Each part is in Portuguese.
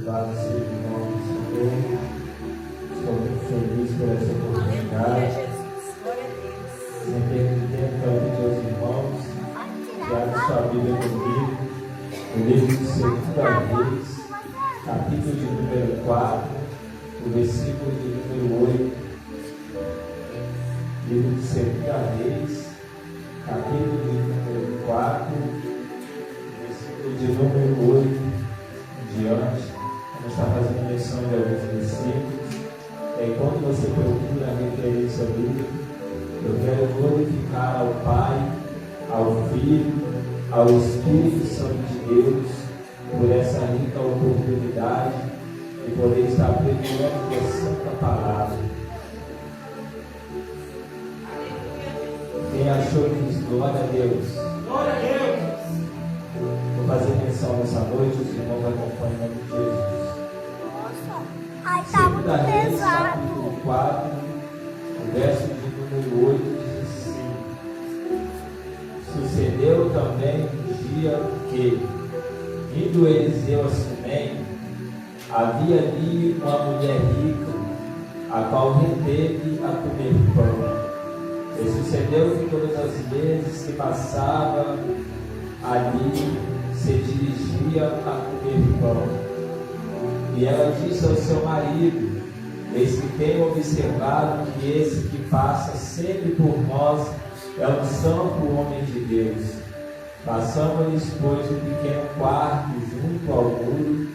Louvado seja o nome do Senhor. Estou muito feliz por essa oportunidade. Sem perder tempo, quero pedir aos irmãos que abrem sua Bíblia comigo, no livro de 2 Reis, capítulo de número 4, o versículo de número 8. Livro de 2 Reis, capítulo de número 4, versículo de número 8 em diante. Vamos estar fazendo menção de alguns versículos. Enquanto você procura referir sua Bíblia, eu quero glorificar ao Pai, ao Filho, ao Espírito Santo de Deus por essa rica oportunidade de poder estar pregando a Santa Palavra. Quem achou que diz glória a Deus? Glória a Deus! Vou fazer menção nessa noite, os irmãos acompanham em nome de Jesus. Ai, tá muito Reis, pesado. capítulo 4, o verso de número 8 diz assim: Sucedeu também um dia que, vindo Eliseu a Sunem, havia ali uma mulher rica, a qual reteve a comer pão. E sucedeu que todas as vezes que passava ali, se dirigia a comer pão. E ela disse ao seu marido: Eis que tenho observado que esse que passa sempre por nós é um santo homem de Deus. Passamos-lhes, pois, um pequeno quarto junto ao muro,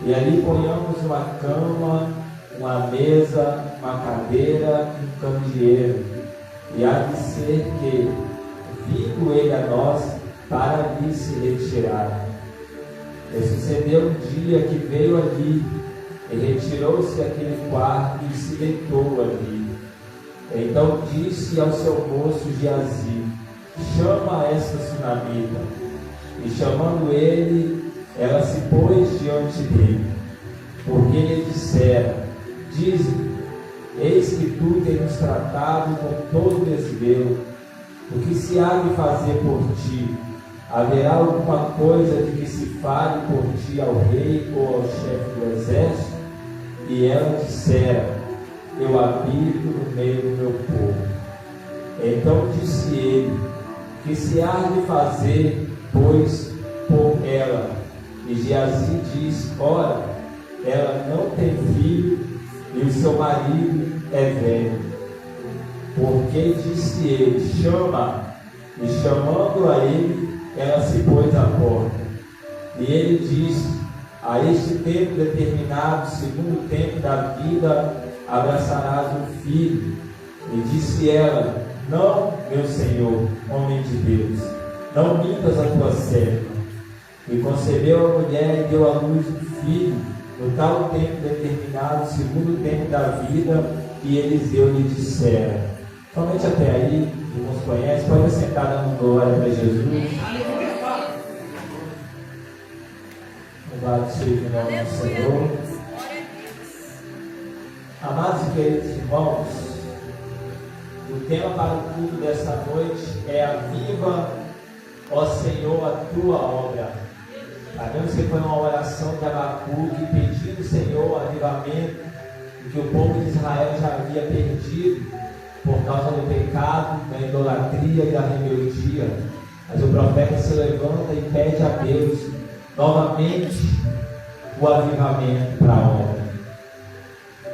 e ali ponhamos uma cama, uma mesa, uma cadeira e um candeeiro. E há de ser que, vindo ele a nós, para ali se retirar. E sucedeu um dia que veio ali, e retirou-se aquele quarto e se deitou ali. Então disse ao seu moço Geazi: Chama esta sunamita. E chamando ele, ela se pôs diante dele. Porque lhe dissera: Dize-me, eis que tu tens nos tratado com todo desvelo. O que se há de fazer por ti? Haverá alguma coisa de que se fale por ti ao rei ou ao chefe do exército? E ela dissera: Eu habito no meio do meu povo. Então disse ele: Que se há de fazer, pois, por ela? E Geazi disse: Ora, ela não tem filho, e o seu marido é velho. Porque disse ele: Chama. E chamando a ele, ela se pôs à porta. E ele disse: A este tempo determinado, segundo o tempo da vida, abraçarás um filho. E disse ela: Não, meu senhor, homem de Deus, não mintas a tua serva. E concebeu a mulher e deu à luz um filho, no tal tempo determinado, segundo o tempo da vida, e Eliseu lhe dissera. Somente até aí, irmãos conhecem, pode sentar dando glória para Jesus. Louvado seja o nome do Senhor. Amados e queridos irmãos, o tema para o culto desta noite é: Aviva, ó Senhor, a tua obra. Sabemos que foi uma oração de Abacuque pedindo ao Senhor avivamento, que o povo de Israel já havia perdido por causa do pecado, da idolatria e da rebeldia. Mas o profeta se levanta e pede a Deus novamente o avivamento para a obra.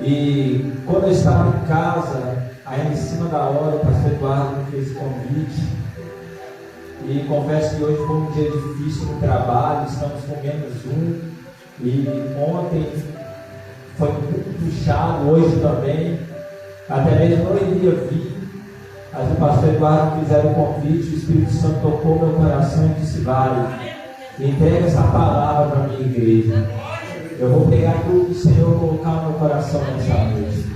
E quando eu estava em casa, ainda em cima da hora, o pastor Eduardo me fez convite. E confesso que hoje foi um dia difícil no trabalho, estamos com menos um. E ontem foi muito puxado, hoje também. Até mesmo não iria vir, mas o pastor Eduardo me fizeram o convite, o Espírito Santo tocou meu coração e disse: Vai, entrega essa palavra para a minha igreja. Eu vou pegar tudo que o Senhor colocar no meu coração nessa noite.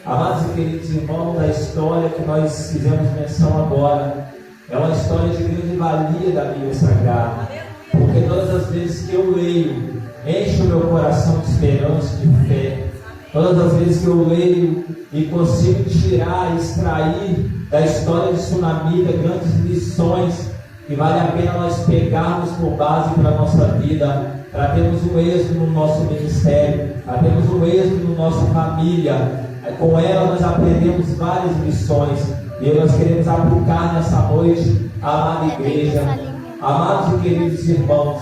Amados e queridos irmãos, a história que nós fizemos menção agora é uma história de grande valia da Bíblia Sagrada, porque todas as vezes que eu leio, enche o meu coração de esperança, de fé. Todas as vezes que eu leio e consigo tirar, extrair da história de Sunamita grandes lições que vale a pena nós pegarmos por base para a nossa vida, para termos um êxito no nosso ministério, para termos um êxito na nossa família. Com ela nós aprendemos várias lições e nós queremos aplicar nessa noite, amada igreja. Amados e queridos irmãos,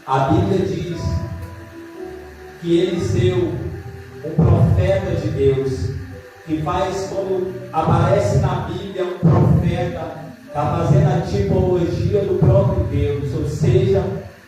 a Bíblia diz que Eliseu, um profeta de Deus, que faz, quando aparece na Bíblia um profeta, está fazendo a tipologia do próprio Deus, ou seja,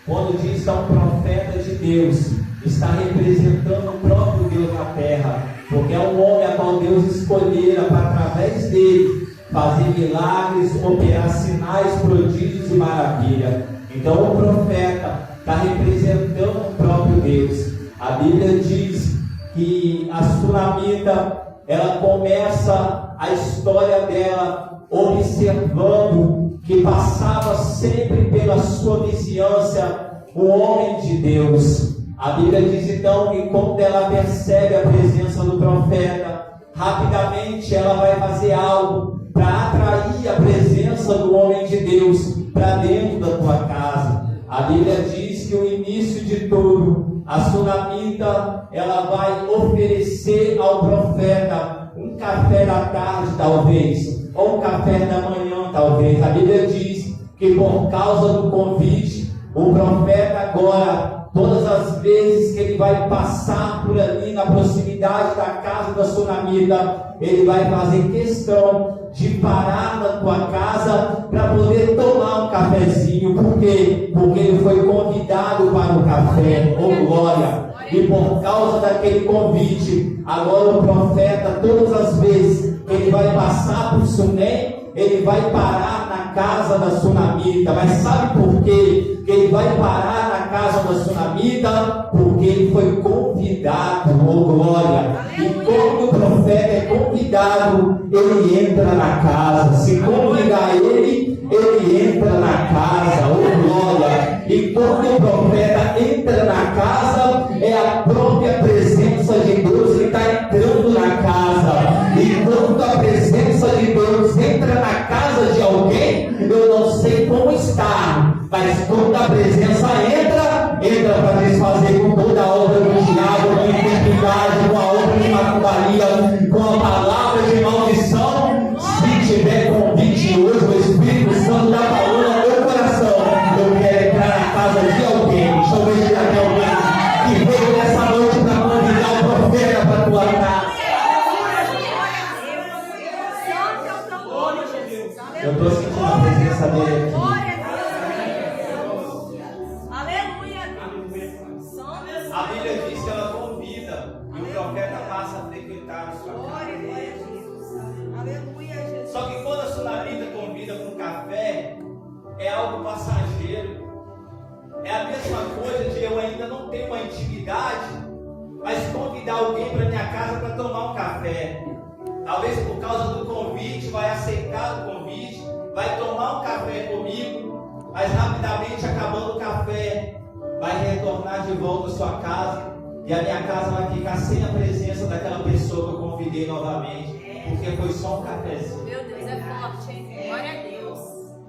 quando diz que é um profeta de Deus, está representando o próprio Deus na terra, porque é um homem a qual Deus escolhera para, através dele, fazer milagres, operar sinais, prodígios e maravilha. Então o profeta está representando o próprio Deus. A Bíblia diz que a sunamita, ela começa a história dela observando que passava sempre pela sua vizinhança um homem de Deus. A Bíblia diz então que quando ela percebe a presença do profeta, rapidamente ela vai fazer algo para atrair a presença do homem de Deus para dentro da tua casa. A Bíblia diz que o início de tudo, a sunamita, ela vai oferecer ao profeta um café da tarde, talvez, ou um café da manhã, talvez. A Bíblia diz que por causa do convite, o profeta agora, todas as vezes que ele vai passar por ali na proximidade da casa da sunamita, ele vai fazer questão de parar na tua casa para poder tomar um cafezinho. Por quê? Porque ele foi convidado para o café. Oh glória! E por causa daquele convite, agora o profeta, todas as vezes que ele vai passar por Sunem, ele vai parar na casa da sunamita. Mas sabe por quê que ele vai parar na casa da sunamita? Porque ele foi convidado. Oh glória! E quando o profeta é convidado, ele entra na casa. Se convidar ele entra na casa. Oh glória! E quando o profeta entra na casa, é a própria presença de Deus. Ele está entrando na casa. E quando a presença de Deus entra na casa de alguém, eu não sei como está, mas quando a presença entra para desfazer com toda a obra do diabo, com enfermidade, com a obra de macumbaria, com a palavra de maldição. Se tiver convite hoje, o Espírito Santo está falando ao meu coração. Eu quero entrar na casa de alguém. Deixa eu ver se tem alguém que veio nessa noite para convidar o profeta para a tua casa. Eu estou sentindo a presença dele aqui. A Bíblia diz que ela convida e o profeta passa a frequentar a sua casa. Só que quando a sunamita convida para um café, é algo passageiro. É a mesma coisa de eu ainda não ter uma intimidade, mas convidar alguém para minha casa para tomar um café. Talvez por causa do convite, vai aceitar o convite, vai tomar um café comigo, mas rapidamente, acabando o café, vai retornar de volta à sua casa, e a minha casa vai ficar sem a presença daquela pessoa que eu convidei novamente, porque foi só um cafezinho. Meu Deus, é forte, hein? Glória a Deus.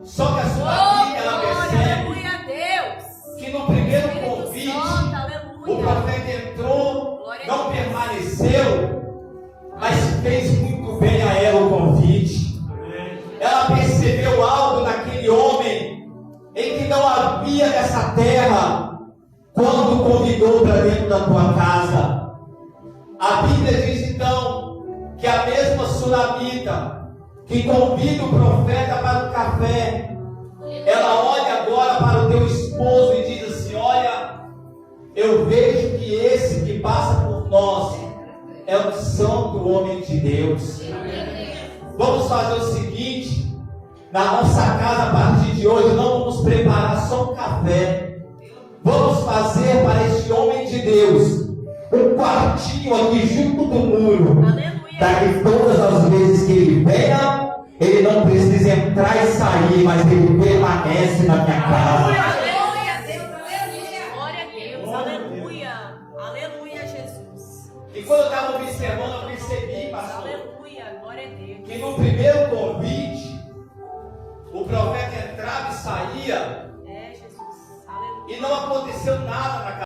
Só que a sua amiga, ela percebe que no primeiro convite, o profeta entrou, não permaneceu, mas fez muito bem a ela o convite. Ela percebeu algo naquele homem em que não havia nessa terra quando convidou para dentro da tua casa. A Bíblia diz então que a mesma sunamita que convida o profeta para o café, ela olha agora para o teu esposo e diz assim: olha, eu vejo que esse que passa por nós é um santo homem de Deus. Vamos fazer o seguinte: na nossa casa, a partir de hoje, não vamos preparar só um café. Vamos fazer para este homem de Deus um quartinho aqui junto do muro, para que todas as vezes que ele venha, ele não precisa entrar e sair, mas ele permanece na minha casa. Glória a Deus, aleluia, aleluia, Jesus. E quando eu estava observando, eu percebi, pastor, Aleluia, glória a Deus. que no primeiro convite, o profeta entrava e saía, É, Jesus, aleluia. e e não aconteceu nada na casa.